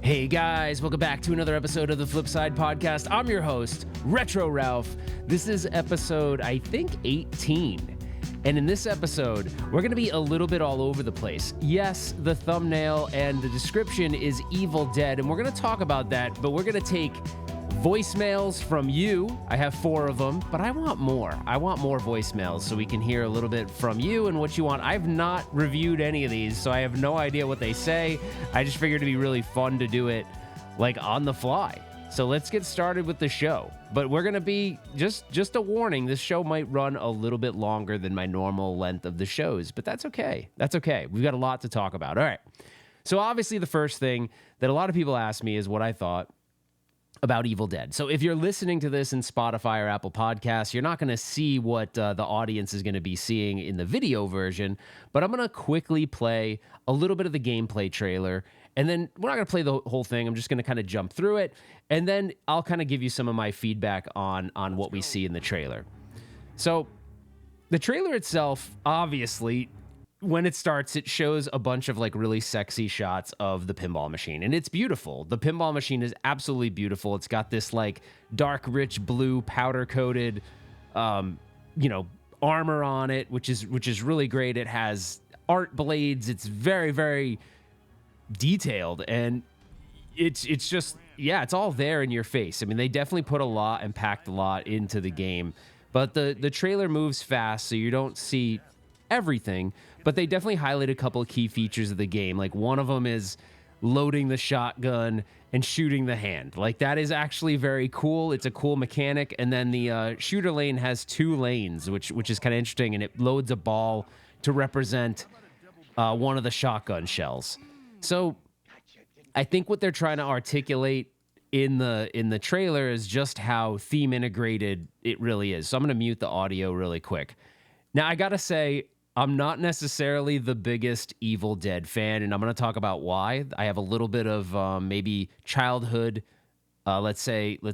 Hey guys, welcome back to another episode of the Flipside Podcast. I'm your host, Retro Ralph. This is episode, I think, 18. And in this episode, we're going to be a little bit all over the place. Yes, the thumbnail and the description is Evil Dead, and we're going to talk about that, but we're going to take voicemails from you. I have 4 of them, but I want more. I want more voicemails so we can hear a little bit from you and what you want. I've not reviewed any of these, so I have no idea what they say. I just figured it'd be really fun to do it like on the fly. So let's get started with the show. But we're going to be, just a warning, this show might run a little bit longer than my normal length of the shows, but that's okay. That's okay. We've got a lot to talk about. All right. So obviously the first thing that a lot of people ask me is what I thought about Evil Dead. So if you're listening to this in Spotify or Apple Podcasts, you're not going to see what the audience is going to be seeing in the video version, but I'm going to quickly play a little bit of the gameplay trailer, and then we're not going to play the whole thing. I'm just going to kind of jump through it, and then I'll kind of give you some of my feedback on what we see in the trailer. So the trailer itself, obviously, when it starts, it shows a bunch of like really sexy shots of the pinball machine, and it's beautiful. The pinball machine is absolutely beautiful. It's got this like dark, rich blue powder coated, armor on it, which is really great. It has art blades. It's very, very detailed, and it's just, yeah, it's all there in your face. I mean, they definitely put a lot and packed a lot into the game, but the trailer moves fast, so you don't see everything, but they definitely highlight a couple of key features of the game. Like one of them is loading the shotgun and shooting the hand. Like that is actually very cool. It's a cool mechanic. And then the shooter lane has 2 lanes, which is kind of interesting, and it loads a ball to represent one of the shotgun shells. So I think what they're trying to articulate in the trailer is just how theme integrated it really is. So I'm going to mute the audio really quick. Now I got to say, I'm not necessarily the biggest Evil Dead fan, and I'm going to talk about why. I have a little bit of maybe childhood, let's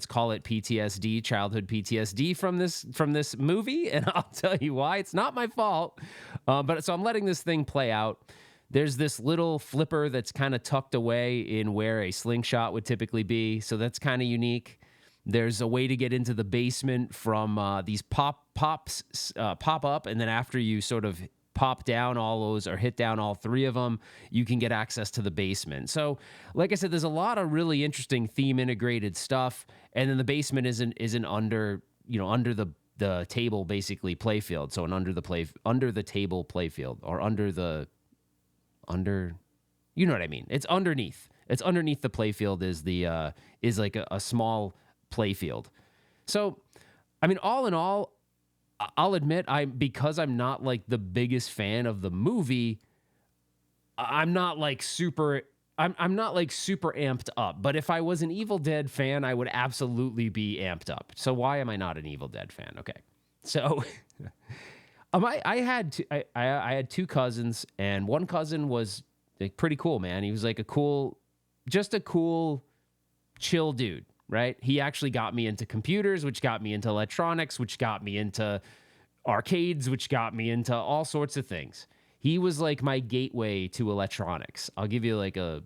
call it PTSD, childhood PTSD from this movie, and I'll tell you why. It's not my fault, but so I'm letting this thing play out. There's this little flipper that's kind of tucked away in where a slingshot would typically be, so that's kind of unique. There's a way to get into the basement from these pops pop up, and then after you sort of pop down all those or hit down all 3 of them, you can get access to the basement. So, like I said, there's a lot of really interesting theme integrated stuff, and then the basement isn't under the table basically playfield, so under the table playfield, or under you know what I mean? It's underneath. It's underneath the playfield is like a small playfield. So, I mean, all in all, I'll admit because I'm not like the biggest fan of the movie, I'm not like super amped up. But if I was an Evil Dead fan, I would absolutely be amped up. So why am I not an Evil Dead fan? Okay. So I had 2 cousins, and one cousin was like pretty cool, man. He was like a cool chill dude. Right? He actually got me into computers, which got me into electronics, which got me into arcades, which got me into all sorts of things. He was like my gateway to electronics. I'll give you like a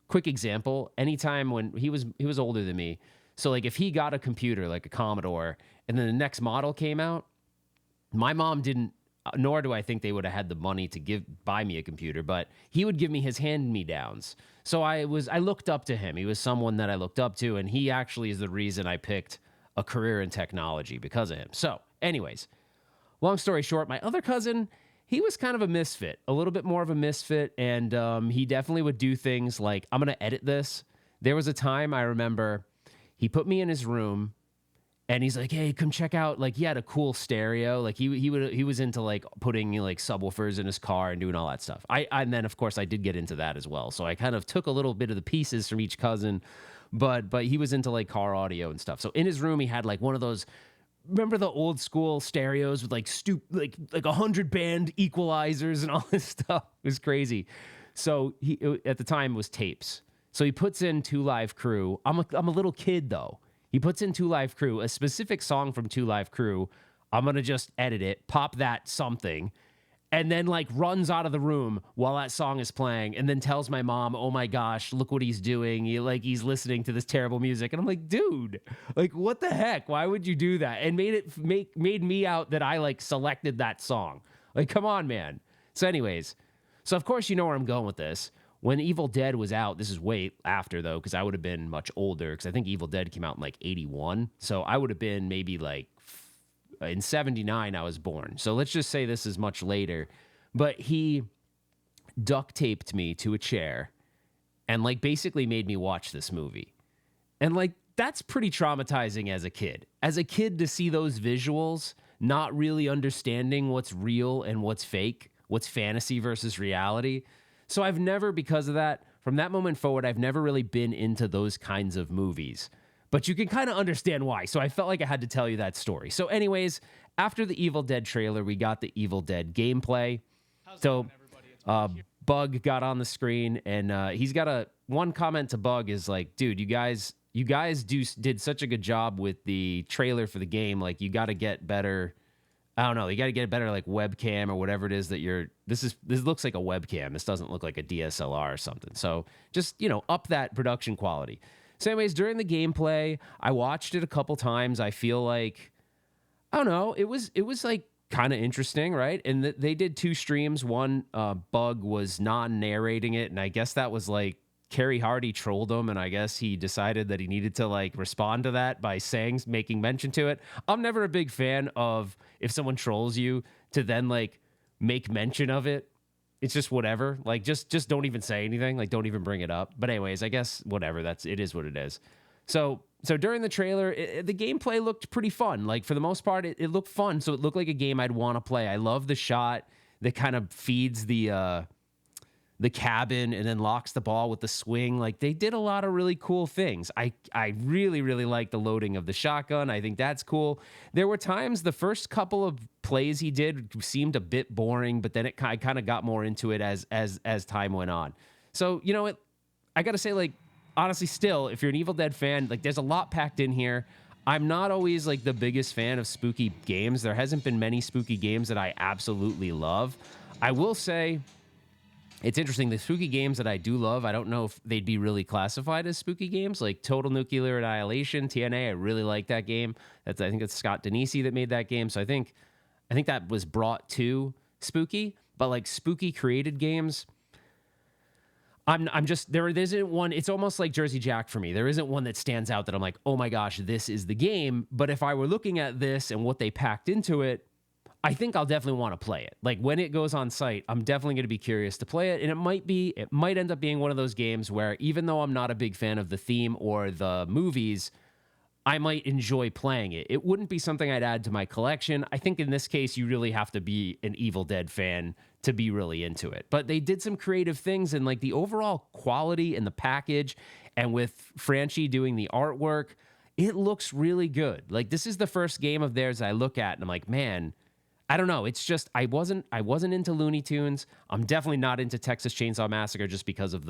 quick example. Anytime when he was older than me, so like if he got a computer like a Commodore, and then the next model came out, my mom didn't, nor do I think they would have had the money to buy me a computer, but he would give me his hand-me-downs. So I looked up to him. He was someone that I looked up to, and he actually is the reason I picked a career in technology, because of him. So anyways, long story short, my other cousin, he was kind of a misfit, a little bit more of a misfit, and he definitely would do things like, I'm going to edit this. There was a time I remember he put me in his room, and he's like, hey, come check out, like, he had a cool stereo. Like, he was into, like, putting, like, subwoofers in his car and doing all that stuff. And then, of course, I did get into that as well. So I kind of took a little bit of the pieces from each cousin, but he was into, like, car audio and stuff. So in his room, he had, like, one of those, remember the old school stereos with, like, 100 band equalizers and all this stuff? It was crazy. So at the time, it was tapes. So he puts in 2 Live Crew. I'm a little kid, though. He puts in 2 Live Crew, a specific song from 2 Live Crew. I'm going to just edit it, pop that something, and then like runs out of the room while that song is playing and then tells my mom, "Oh my gosh, look what he's doing. He's listening to this terrible music." And I'm like, "Dude, like what the heck? Why would you do that?" And made me out that I like selected that song. Like, come on, man. So anyways, so of course you know where I'm going with this. When Evil Dead was out, this is way after though, because I would have been much older, because I think Evil Dead came out in like 81. So I would have been maybe like in 79 I was born. So let's just say this is much later. But he duct taped me to a chair and like basically made me watch this movie. And like that's pretty traumatizing as a kid. As a kid to see those visuals, not really understanding what's real and what's fake, what's fantasy versus reality. So I've never, because of that, from that moment forward, I've never really been into those kinds of movies. But you can kind of understand why. So I felt like I had to tell you that story. So anyways, after the Evil Dead trailer, we got the Evil Dead gameplay. So Bug got on the screen, and he's got one comment to Bug is like, "Dude, you guys did such a good job with the trailer for the game. Like, you got to get better. I don't know. You got to get a better like webcam or whatever it is that you're. This looks like a webcam. This doesn't look like a DSLR or something. So just up that production quality." So anyways, during the gameplay, I watched it a couple times. I feel like, I don't know, it was like kind of interesting, right? And they did 2 streams. One, Bug was non-narrating it, and I guess that was like Kerry Hardy trolled him, and I guess he decided that he needed to like respond to that by making mention to it. I'm never a big fan of if someone trolls you to then like make mention of it. It's just whatever. Like just don't even say anything. Like don't even bring it up. But anyways, I guess whatever. It is what it is. So during the trailer, the gameplay looked pretty fun. Like for the most part, it looked fun. So it looked like a game I'd want to play. I love the shot that kind of feeds the cabin and then locks the ball with the swing. Like they did a lot of really cool things. I really, really like the loading of the shotgun. I think that's cool. There were times the first couple of plays he did seemed a bit boring, but then I kind of got more into it as time went on. So, I got to say, like, honestly, still, if you're an Evil Dead fan, like there's a lot packed in here. I'm not always like the biggest fan of spooky games. There hasn't been many spooky games that I absolutely love. I will say, it's interesting. The spooky games that I do love, I don't know if they'd be really classified as spooky games, like Total Nuclear Annihilation, TNA. I really like that game. I think it's Scott Denisi that made that game. So I think that was brought to spooky, but like spooky created games, I'm just, there isn't one. It's almost like Jersey Jack for me. There isn't one that stands out that I'm like, oh my gosh, this is the game. But if I were looking at this and what they packed into it, I think I'll definitely want to play it. Like when it goes on site, I'm definitely going to be curious to play it. And it might end up being one of those games where even though I'm not a big fan of the theme or the movies, I might enjoy playing it. It wouldn't be something I'd add to my collection. I think in this case, you really have to be an Evil Dead fan to be really into it. But they did some creative things, and like the overall quality and the package, and with Franchi doing the artwork, it looks really good. Like this is the first game of theirs I look at and I'm like, man, I don't know. It's just I wasn't into Looney Tunes. I'm definitely not into Texas Chainsaw Massacre just because of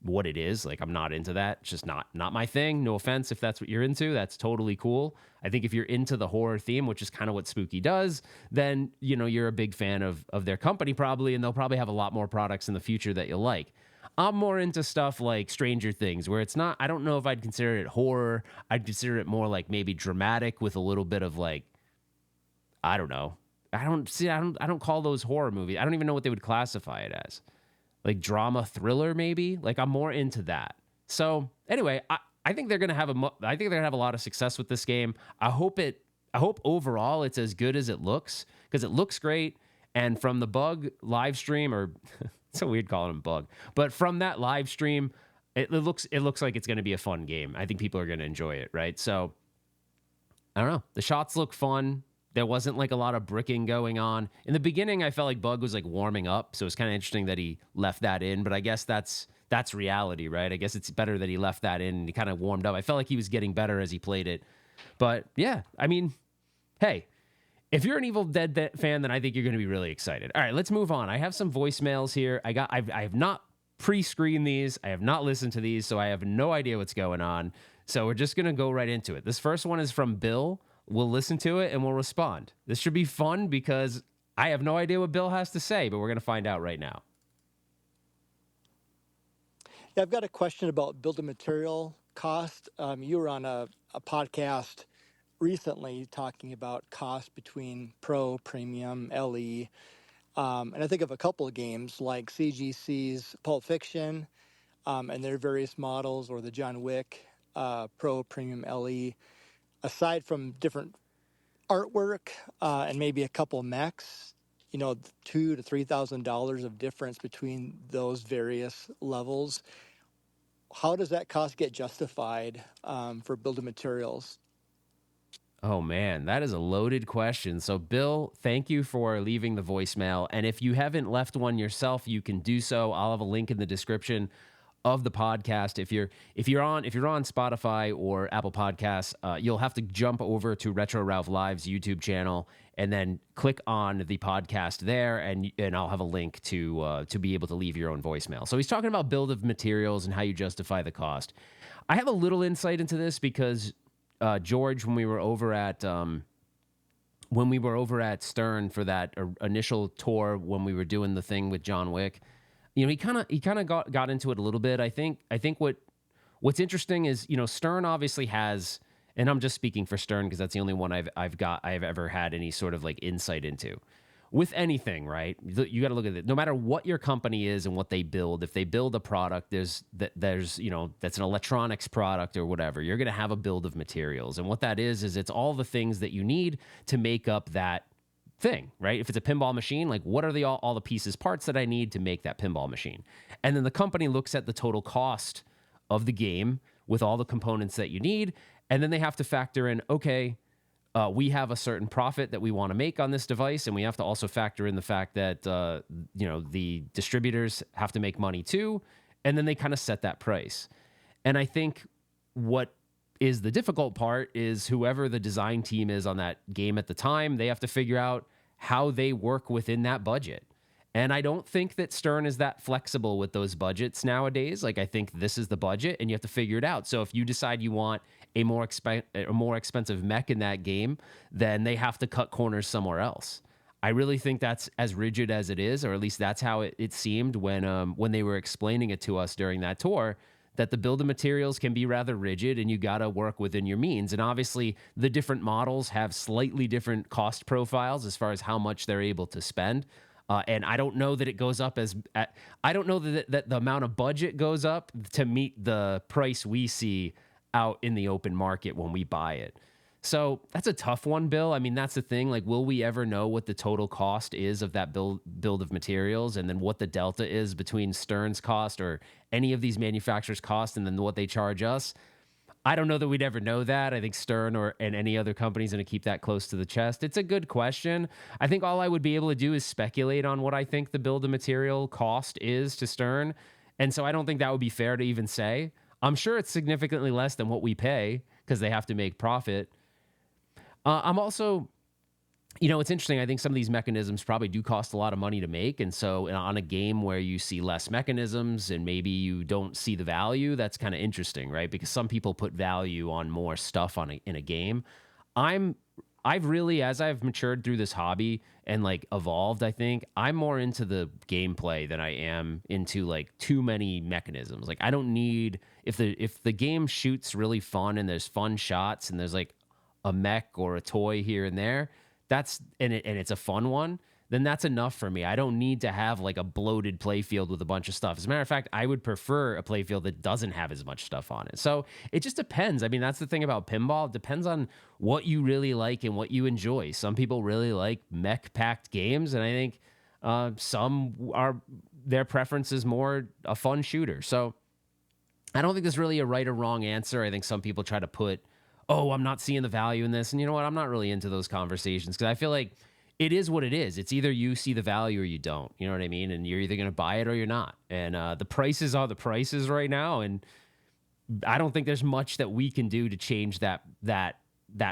what it is. Like I'm not into that. It's just not my thing. No offense if that's what you're into. That's totally cool. I think if you're into the horror theme, which is kind of what Spooky does, then you're a big fan of their company probably, and they'll probably have a lot more products in the future that you'll like. I'm more into stuff like Stranger Things, where it's not, I don't know if I'd consider it horror. I'd consider it more like maybe dramatic with a little bit of like, I don't know. I don't call those horror movies. I don't even know what they would classify it as. Like drama thriller, maybe. Like I'm more into that. So anyway, I think they're gonna have a lot of success with this game. I hope overall it's as good as it looks, because it looks great. And from the Bug live stream, or it's so weird calling him Bug, but from that live stream, it looks like it's gonna be a fun game. I think people are gonna enjoy it, right? So I don't know. The shots look fun. There wasn't like a lot of bricking going on. In the beginning, I felt like Bug was like warming up. So it's kind of interesting that he left that in, but I guess that's reality, right? I guess it's better that he left that in and he kind of warmed up. I felt like he was getting better as he played it. But yeah, I mean, hey, if you're an Evil Dead fan, then I think you're going to be really excited. All right, let's move on. I have some voicemails here. I have not pre-screened these. I have not listened to these, so I have no idea what's going on. So we're just going to go right into it. This first one is from Bill. We'll listen to it and we'll respond. This should be fun because I have no idea what Bill has to say, but we're going to find out right now. Yeah, I've got a question about build of material cost. You were on a podcast recently talking about cost between Pro, Premium, LE. And I think of a couple of games like CGC's Pulp Fiction and their various models, or the John Wick Pro, Premium, LE. Aside from different artwork and maybe a couple mechs, $2,000 to $3,000 of difference between those various levels. How does that cost get justified for building materials? Oh man, that is a loaded question. So Bill, thank you for leaving the voicemail. And if you haven't left one yourself, you can do so. I'll have a link in the description of the podcast. If you're on Spotify or Apple Podcasts, you'll have to jump over to Retro Ralph Live's YouTube channel and then click on the podcast there, and I'll have a link to be able to leave your own voicemail. So he's talking about build of materials and how you justify the cost. I have a little insight into this because George, when we were over at Stern for that initial tour, when we were doing the thing with John Wick, he kind of got into it a little bit. I think what's interesting is, Stern obviously has, and I'm just speaking for Stern because that's the only one I've ever had any sort of like insight into. With anything, right? You got to look at it. No matter what your company is and what they build, if they build a product, there's that's an electronics product or whatever, you're going to have a build of materials. And what that is it's all the things that you need to make up that thing, right? If it's a pinball machine, like what are all the pieces, parts that I need to make that pinball machine? And then the company looks at the total cost of the game with all the components that you need. And then they have to factor in, okay, we have a certain profit that we want to make on this device, and we have to also factor in the fact that the distributors have to make money too, and then they kind of set that price. And I think what is the difficult part is whoever the design team is on that game at the time, they have to figure out how they work within that budget. And I don't think that Stern is that flexible with those budgets nowadays. Like, I think this is the budget and you have to figure it out. So if you decide you want a more expensive mech in that game, then they have to cut corners somewhere else. I really think that's as rigid as it is, or at least that's how it seemed when they were explaining it to us during that tour, that the build of materials can be rather rigid and you got to work within your means. And obviously the different models have slightly different cost profiles as far as how much they're able to spend. And I don't know that it goes up I don't know that the amount of budget goes up to meet the price we see out in the open market when we buy it. So that's a tough one, Bill. I mean, that's the thing. Like, will we ever know what the total cost is of that build of materials, and then what the delta is between Stern's cost or any of these manufacturers' cost and then what they charge us? I don't know that we'd ever know that. I think Stern and any other company is going to keep that close to the chest. It's a good question. I think all I would be able to do is speculate on what I think the build of material cost is to Stern. And so I don't think that would be fair to even say. I'm sure it's significantly less than what we pay because they have to make profit. I'm also, it's interesting. I think some of these mechanisms probably do cost a lot of money to make. And so on a game where you see less mechanisms and maybe you don't see the value, that's kind of interesting, right? Because some people put value on more stuff in a game. I've really, as I've matured through this hobby and like evolved, I think I'm more into the gameplay than I am into like too many mechanisms. Like, I don't need, if the game shoots really fun and there's fun shots and there's like a mech or a toy here and there, and it's a fun one, then that's enough for me. I don't need to have like a bloated playfield with a bunch of stuff. As a matter of fact, I would prefer a playfield that doesn't have as much stuff on it. So it just depends. I mean, that's the thing about pinball. It depends on what you really like and what you enjoy. Some people really like mech-packed games, and I think their preference is more a fun shooter. So I don't think there's really a right or wrong answer. I think some people try to put, oh, I'm not seeing the value in this. And you know what? I'm not really into those conversations because I feel like it is what it is. It's either you see the value or you don't. You know what I mean? And you're either going to buy it or you're not. And the prices are the prices right now. And I don't think there's much that we can do to change that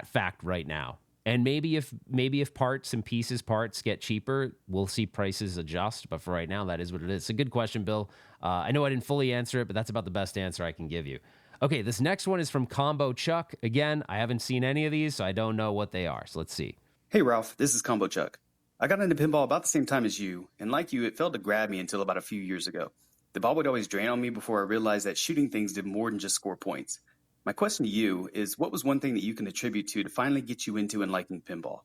fact right now. And maybe if parts get cheaper, we'll see prices adjust. But for right now, that is what it is. It's a good question, Bill. I know I didn't fully answer it, but that's about the best answer I can give you. Okay, this next one is from Combo Chuck. Again, I haven't seen any of these, so I don't know what they are. So let's see. Hey, Ralph, this is Combo Chuck. I got into pinball about the same time as you, and like you, it failed to grab me until about a few years ago. The ball would always drain on me before I realized that shooting things did more than just score points. My question to you is, what was one thing that you can attribute to finally get you into and liking pinball?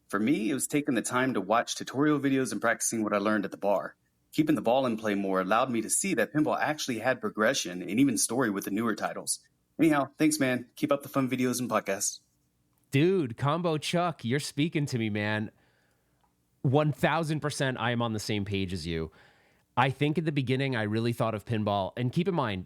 For me, it was taking the time to watch tutorial videos and practicing what I learned at the bar. Keeping the ball in play more allowed me to see that pinball actually had progression and even story with the newer titles. Anyhow, thanks, man. Keep up the fun videos and podcasts. Dude, Combo Chuck, you're speaking to me, man. 1000% I am on the same page as you. I think at the beginning I really thought of pinball, and keep in mind,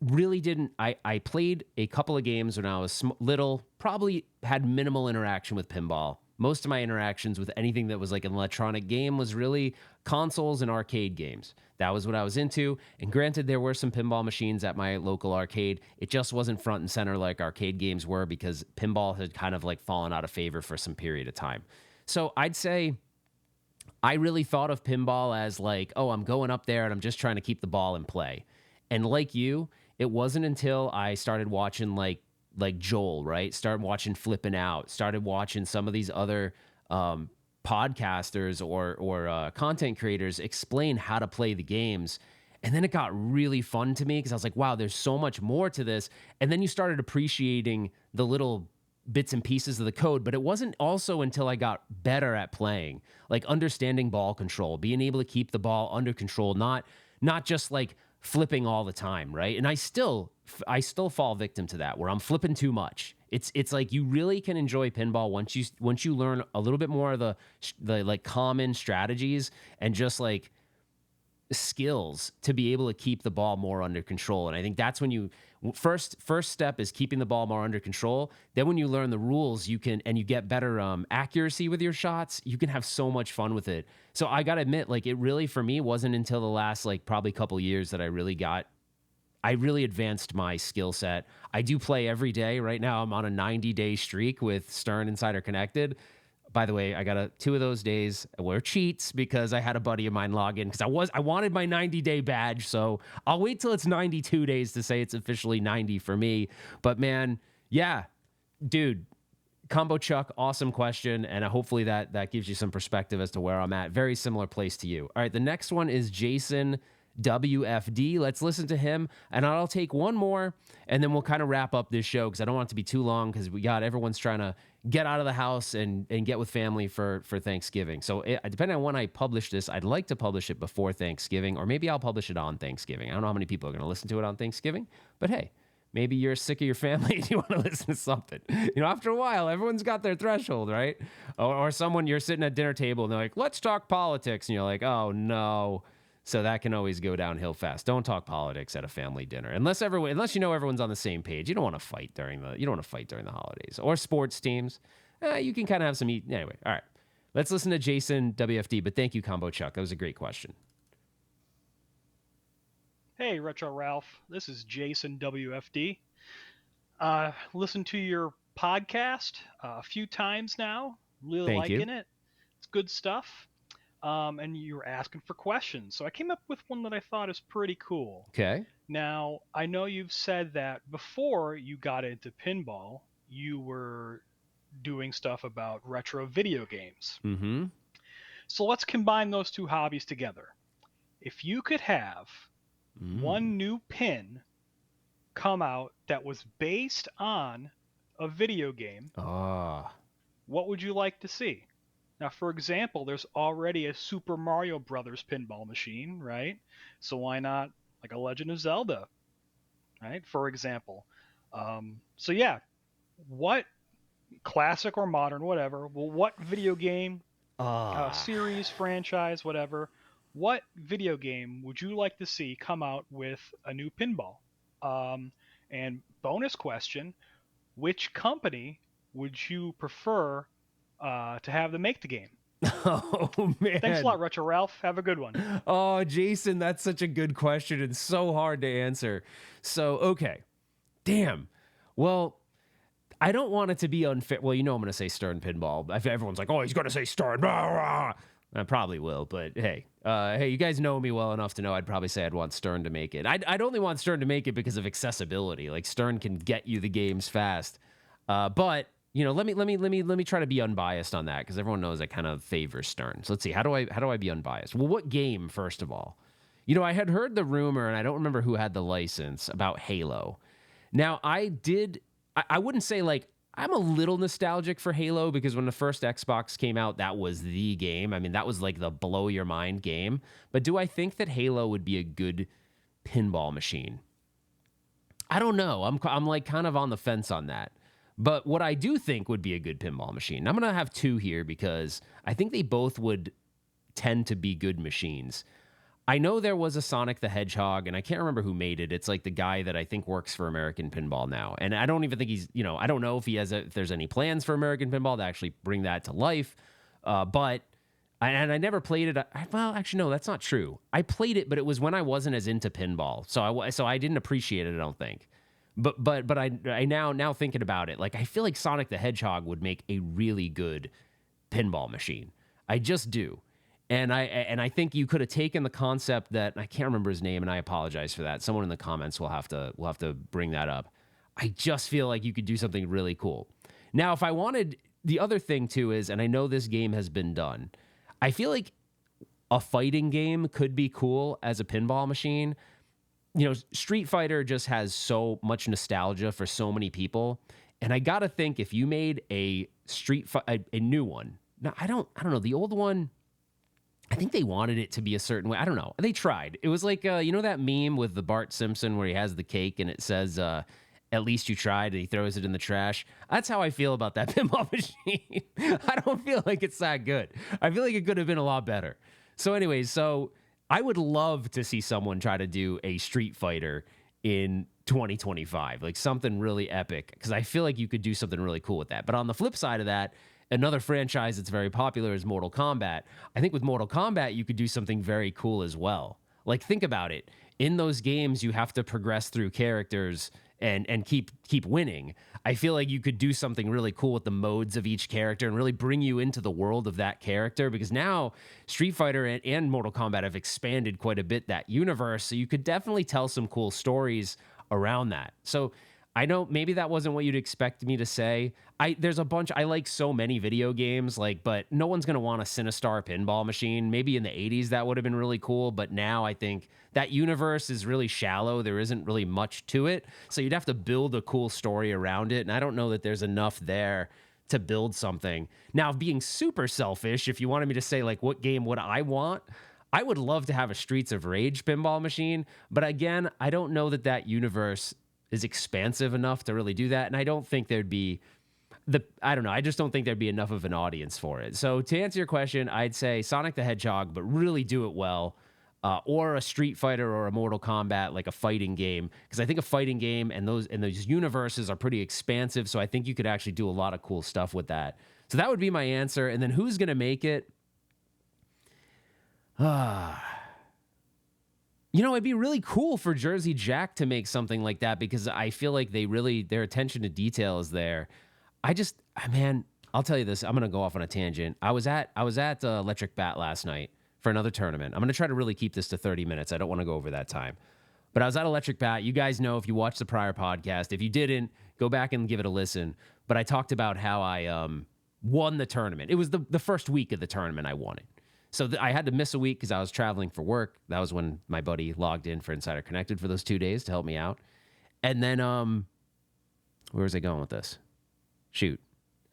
really didn't. I played a couple of games when I was little, probably had minimal interaction with pinball. Most of my interactions with anything that was like an electronic game was really consoles and arcade games. That was what I was into. And granted, there were some pinball machines at my local arcade. It just wasn't front and center like arcade games were because pinball had kind of like fallen out of favor for some period of time. So I'd say I really thought of pinball as like, oh, I'm going up there and I'm just trying to keep the ball in play. And like you, it wasn't until I started watching like Joel, right? Started watching Flipping Out, started watching some of these other podcasters or content creators explain how to play the games. And then it got really fun to me because I was like, wow, there's so much more to this. And then you started appreciating the little bits and pieces of the code, but it wasn't also until I got better at playing, like understanding ball control, being able to keep the ball under control, not just like flipping all the time, right? And I still fall victim to that where I'm flipping too much. It's like you really can enjoy pinball once you learn a little bit more of the like common strategies and just like skills to be able to keep the ball more under control. And I think that's when you first step is keeping the ball more under control. Then when you learn the rules, you get better accuracy with your shots, you can have so much fun with it. So I got to admit, like it really for me wasn't until the last like probably couple years that I really advanced my skill set. I do play every day. Right now I'm on a 90-day streak with Stern Insider Connected. By the way, I got 2 of those days were cheats because I had a buddy of mine log in because I wanted my 90-day badge. So I'll wait till it's 92 days to say it's officially 90 for me. But man, yeah, dude, Combo Chuck, awesome question. And hopefully that gives you some perspective as to where I'm at. Very similar place to you. All right, the next one is Jason WFD. Let's listen to him, and I'll take one more, and then we'll kind of wrap up this show because I don't want it to be too long because everyone's trying to get out of the house and get with family for Thanksgiving. So depending on when I publish this, I'd like to publish it before Thanksgiving, or maybe I'll publish it on Thanksgiving. I don't know how many people are going to listen to it on Thanksgiving, but hey, maybe you're sick of your family and you want to listen to something. After a while, everyone's got their threshold, right? Or someone, you're sitting at dinner table and they're like, let's talk politics. And you're like, oh no. So that can always go downhill fast. Don't talk politics at a family dinner unless everyone's on the same page. You don't want to fight during the holidays or sports teams. You can kind of have some anyway. All right, let's listen to Jason WFD. But thank you, Combo Chuck. That was a great question. Hey, Retro Ralph. This is Jason WFD. Listened to your podcast a few times now. Really liking it. It's good stuff. And you were asking for questions. So I came up with one that I thought is pretty cool. Okay. Now, I know you've said that before you got into pinball, you were doing stuff about retro video games. Mm-hmm. So let's combine those two hobbies together. If you could have one new pin come out that was based on a video game, what would you like to see? Now, for example, there's already a Super Mario Brothers pinball machine, right? So why not like a Legend of Zelda, right? For example. So yeah, what classic or modern, whatever, well, what video game, series, franchise, whatever, what video game would you like to see come out with a new pinball? And bonus question, which company would you prefer to have them make the game? Oh, man. Thanks a lot, Retro Ralph. Have a good one. Oh, Jason, that's such a good question and so hard to answer. So, okay. Damn. Well, I don't want it to be unfair. Well, I'm going to say Stern Pinball. Everyone's like, oh, he's going to say Stern. Blah, blah. I probably will, but hey, you guys know me well enough to know I'd probably say I'd want Stern to make it. I'd only want Stern to make it because of accessibility. Like, Stern can get you the games fast. But let me try to be unbiased on that because everyone knows I kind of favor Stern. So let's see, how do I be unbiased? Well, what game first of all? I had heard the rumor, and I don't remember who had the license about Halo. Now I wouldn't say like I'm a little nostalgic for Halo because when the first Xbox came out, that was the game. I mean, that was like the blow your mind game. But do I think that Halo would be a good pinball machine? I don't know. I'm like kind of on the fence on that. But what I do think would be a good pinball machine, I'm going to have two here because I think they both would tend to be good machines. I know there was a Sonic the Hedgehog, and I can't remember who made it. It's like the guy that I think works for American Pinball now. And I don't even think I don't know if if there's any plans for American Pinball to actually bring that to life. But I never played it. Well, actually, no, that's not true. I played it, but it was when I wasn't as into pinball. So I didn't appreciate it, I don't think. But I now thinking about it, like I feel like Sonic the Hedgehog would make a really good pinball machine. I just do. And I think you could have taken the concept that I can't remember his name, and I apologize for that. Someone in the comments will have to bring that up. I just feel like you could do something really cool. Now, if I wanted, the other thing too is, and I know this game has been done, I feel like a fighting game could be cool as a pinball machine. Street Fighter just has so much nostalgia for so many people, and I gotta think if you made a a new one. Now, I don't know, the old one, I think they wanted it to be a certain way. I don't know. They tried. It was like, that meme with the Bart Simpson where he has the cake and it says, at least you tried, and he throws it in the trash. That's how I feel about that pinball machine. I don't feel like it's that good. I feel like it could have been a lot better. So anyways, I would love to see someone try to do a Street Fighter in 2025, like something really epic, because I feel like you could do something really cool with that. But on the flip side of that, another franchise that's very popular is Mortal Kombat. I think with Mortal Kombat, you could do something very cool as well. Like, think about it. In those games, you have to progress through characters and keep winning. I feel like you could do something really cool with the modes of each character and really bring you into the world of that character, because now Street Fighter and Mortal Kombat have expanded quite a bit that universe, so you could definitely tell some cool stories around that. So I know maybe that wasn't what you'd expect me to say. There's a bunch. I like so many video games, but no one's going to want a Sinistar pinball machine. Maybe in the 80s that would have been really cool, but now I think that universe is really shallow. There isn't really much to it, so you'd have to build a cool story around it, and I don't know that there's enough there to build something. Now, being super selfish, if you wanted me to say, like, what game would I want, I would love to have a Streets of Rage pinball machine, but again, I don't know that universe is expansive enough to really do that, and I don't think there'd be I just don't think there'd be enough of an audience for it. So to answer your question, I'd say Sonic the Hedgehog, but really do it well, or a Street Fighter or a Mortal Kombat, like a fighting game, because I think a fighting game and those universes are pretty expansive, so I think you could actually do a lot of cool stuff with that. So that would be my answer, and then who's going to make it? It'd be really cool for Jersey Jack to make something like that, because I feel like their attention to detail is there. Man, I'll tell you this. I'm going to go off on a tangent. I was at Electric Bat last night for another tournament. I'm going to try to really keep this to 30 minutes. I don't want to go over that time. But I was at Electric Bat. You guys know, if you watched the prior podcast. If you didn't, go back and give it a listen. But I talked about how I won the tournament. It was the first week of the tournament I won it. So I had to miss a week because I was traveling for work. That was when my buddy logged in for Insider Connected for those 2 days to help me out. And then, where was I going with this? Shoot.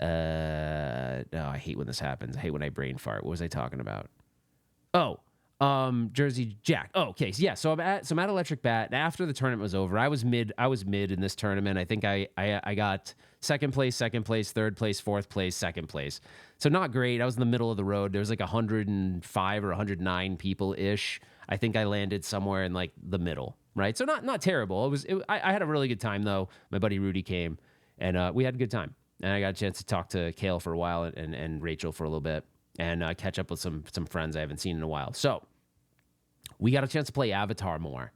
No, I hate when this happens. I hate when I brain fart. What was I talking about? Oh, Jersey Jack. Oh, okay. So, yeah. So I'm at Electric Bat. After the tournament was over, I was mid in this tournament. I think I got second place, third place, fourth place, second place. So not great. I was in the middle of the road. There was like 105 or 109 people ish. I think I landed somewhere in like the middle, right? So not terrible. I had a really good time though. My buddy Rudy came, and we had a good time. And I got a chance to talk to Kale for a while and Rachel for a little bit, and catch up with some friends I haven't seen in a while. So we got a chance to play Avatar more.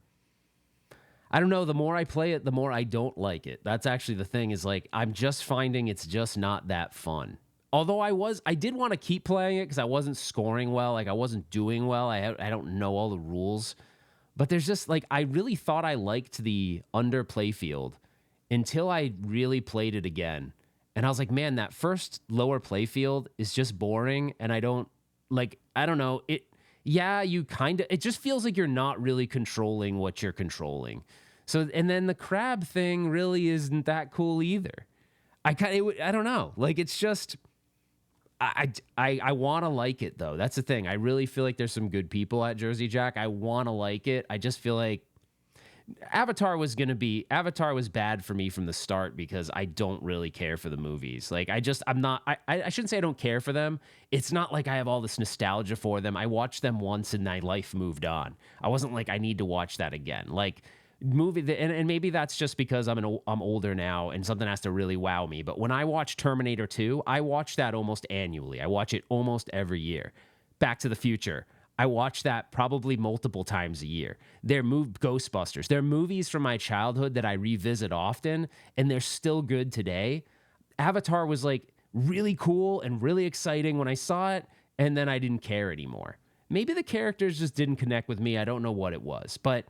I don't know. The more I play it, the more I don't like it. That's actually the thing, is like, I'm just finding it's just not that fun. Although I did want to keep playing it because I wasn't scoring well. Like, I wasn't doing well. I don't know all the rules. But there's just, like, I really thought I liked the underplay field until I really played it again. And I was like, man, that first lower play field is just boring. And I don't know. It just feels like you're not really controlling what you're controlling. So, and then the crab thing really isn't that cool either. I don't know. Like, it's just, I want to like it though. That's the thing. I really feel like there's some good people at Jersey Jack. I want to like it. I just feel like Avatar was bad for me from the start because I don't really care for the movies. Like, I shouldn't say I don't care for them. It's not like I have all this nostalgia for them. I watched them once and my life moved on. I wasn't like, I need to watch that again. Like, and maybe that's just because I'm older now and something has to really wow me. But when I watch Terminator 2, I watch that almost annually. I watch it almost every year. Back to the Future, I watch that probably multiple times a year. Ghostbusters. They're movies from my childhood that I revisit often, and they're still good today. Avatar was like really cool and really exciting when I saw it, and then I didn't care anymore. Maybe the characters just didn't connect with me. I don't know what it was, but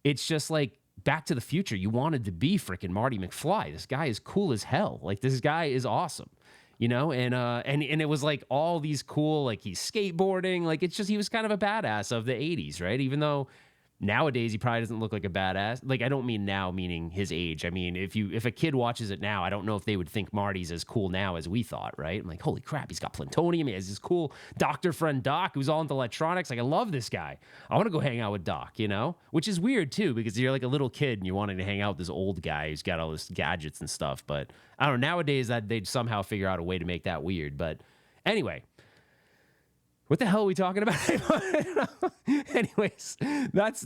it's just like Back to the Future. You wanted to be freaking Marty McFly. This guy is cool as hell. Like, this guy is awesome. You know, and it was like all these cool, like, he's skateboarding, like, it's just, he was kind of a badass of the 80s, right? Even though nowadays he probably doesn't look like a badass. Like, I don't mean now meaning his age. I mean, if a kid watches it now, I don't know if they would think Marty's as cool now as we thought, right? I'm like, holy crap, he's got plutonium. He has this cool doctor friend Doc who's all into electronics. Like, I love this guy. I want to go hang out with Doc, you know? Which is weird too, because you're like a little kid and you're wanting to hang out with this old guy who's got all this gadgets and stuff. But I don't know, nowadays that they'd somehow figure out a way to make that weird. But anyway, what the hell are we talking about? Anyways, that's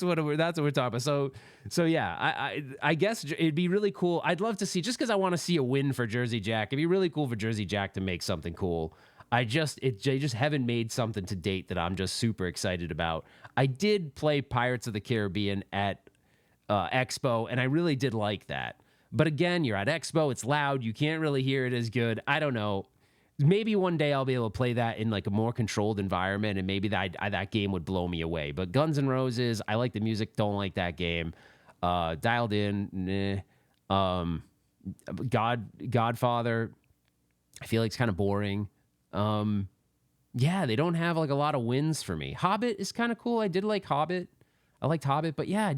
what we're talking about. So yeah, I guess it'd be really cool. I'd love to see, just because I want to see a win for Jersey Jack. It'd be really cool for Jersey Jack to make something cool. They just haven't made something to date that I'm just super excited about. I did play Pirates of the Caribbean at Expo, and I really did like that. But again, you're at Expo, it's loud, you can't really hear it as good. I don't know. Maybe one day I'll be able to play that in like a more controlled environment, and maybe that game would blow me away. But Guns N' Roses, I like the music, don't like that game. Dialed In, Godfather, I feel like it's kind of boring. Yeah, they don't have like a lot of wins for me. Hobbit is kind of cool. I did like Hobbit. I liked Hobbit, but yeah,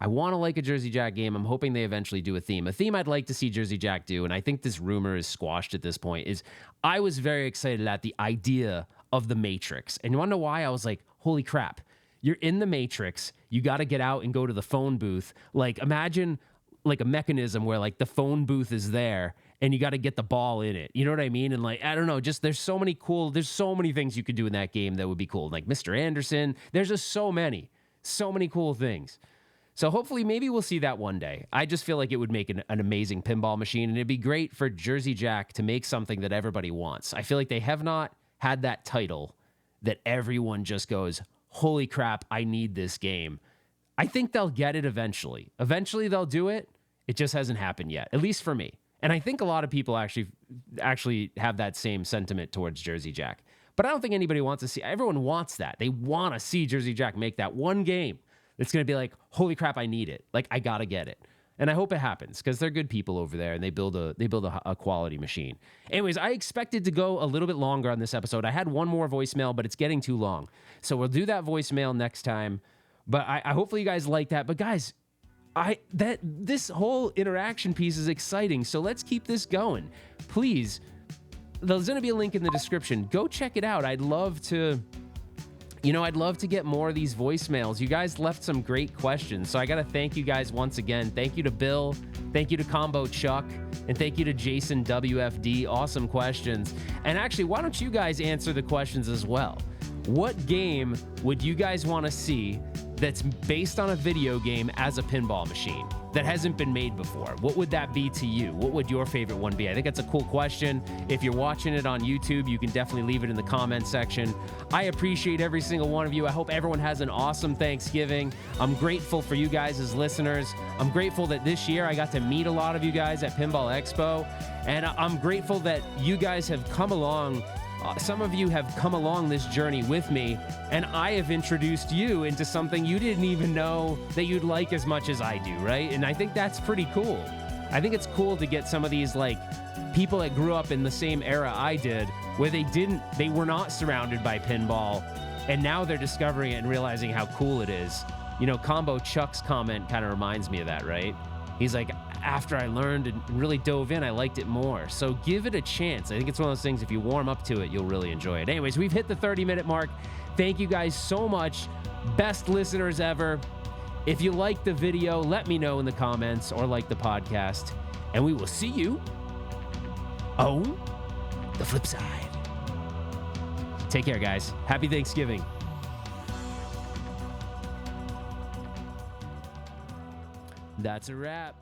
I want to like a Jersey Jack game. I'm hoping they eventually do a theme. A theme I'd like to see Jersey Jack do, and I think this rumor is squashed at this point, is I was very excited at the idea of the Matrix. And you want to know why? I was like, holy crap. You're in the Matrix. You got to get out and go to the phone booth. Like, imagine like a mechanism where like the phone booth is there and you got to get the ball in it. You know what I mean? And like, I don't know, just there's so many things you could do in that game that would be cool. Like Mr. Anderson, there's just so many cool things. So hopefully maybe we'll see that one day. I just feel like it would make an amazing pinball machine, and it'd be great for Jersey Jack to make something that everybody wants. I feel like they have not had that title that everyone just goes, holy crap, I need this game. I think they'll get it eventually. Eventually they'll do it. It just hasn't happened yet, at least for me. And I think a lot of people actually have that same sentiment towards Jersey Jack. But I don't think anybody wants to see, everyone wants that. They want to see Jersey Jack make that one game. It's going to be like, holy crap, I need it. Like, I got to get it. And I hope it happens because they're good people over there and they build a quality machine. Anyways, I expected to go a little bit longer on this episode. I had one more voicemail, but it's getting too long. So we'll do that voicemail next time. But I hopefully you guys like that. But guys, this whole interaction piece is exciting. So let's keep this going. Please, there's going to be a link in the description. Go check it out. I'd love to get more of these voicemails. You guys left some great questions. So I got to thank you guys once again. Thank you to Bill. Thank you to Combo Chuck. And thank you to Jason WFD. Awesome questions. And actually, why don't you guys answer the questions as well? What game would you guys want to see that's based on a video game as a pinball machine that hasn't been made before? What would that be to you? What would your favorite one be? I think that's a cool question. If you're watching it on YouTube, you can definitely leave it in the comment section. I appreciate every single one of you. I hope everyone has an awesome Thanksgiving. I'm grateful for you guys as listeners. I'm grateful that this year I got to meet a lot of you guys at Pinball Expo. And I'm grateful that you guys have come along. Some of you have come along this journey with me, and I have introduced you into something you didn't even know that you'd like as much as I do, right? And I think that's pretty cool. I think it's cool to get some of these like people that grew up in the same era I did, where they were not surrounded by pinball, and now they're discovering it and realizing how cool it is. You know, Combo Chuck's comment kind of reminds me of that, right? He's like, after I learned and really dove in, I liked it more. So give it a chance. I think it's one of those things, if you warm up to it, you'll really enjoy it. Anyways, we've hit the 30-minute mark. Thank you guys so much. Best listeners ever. If you like the video, let me know in the comments or like the podcast. And we will see you on the flip side. Take care, guys. Happy Thanksgiving. That's a wrap.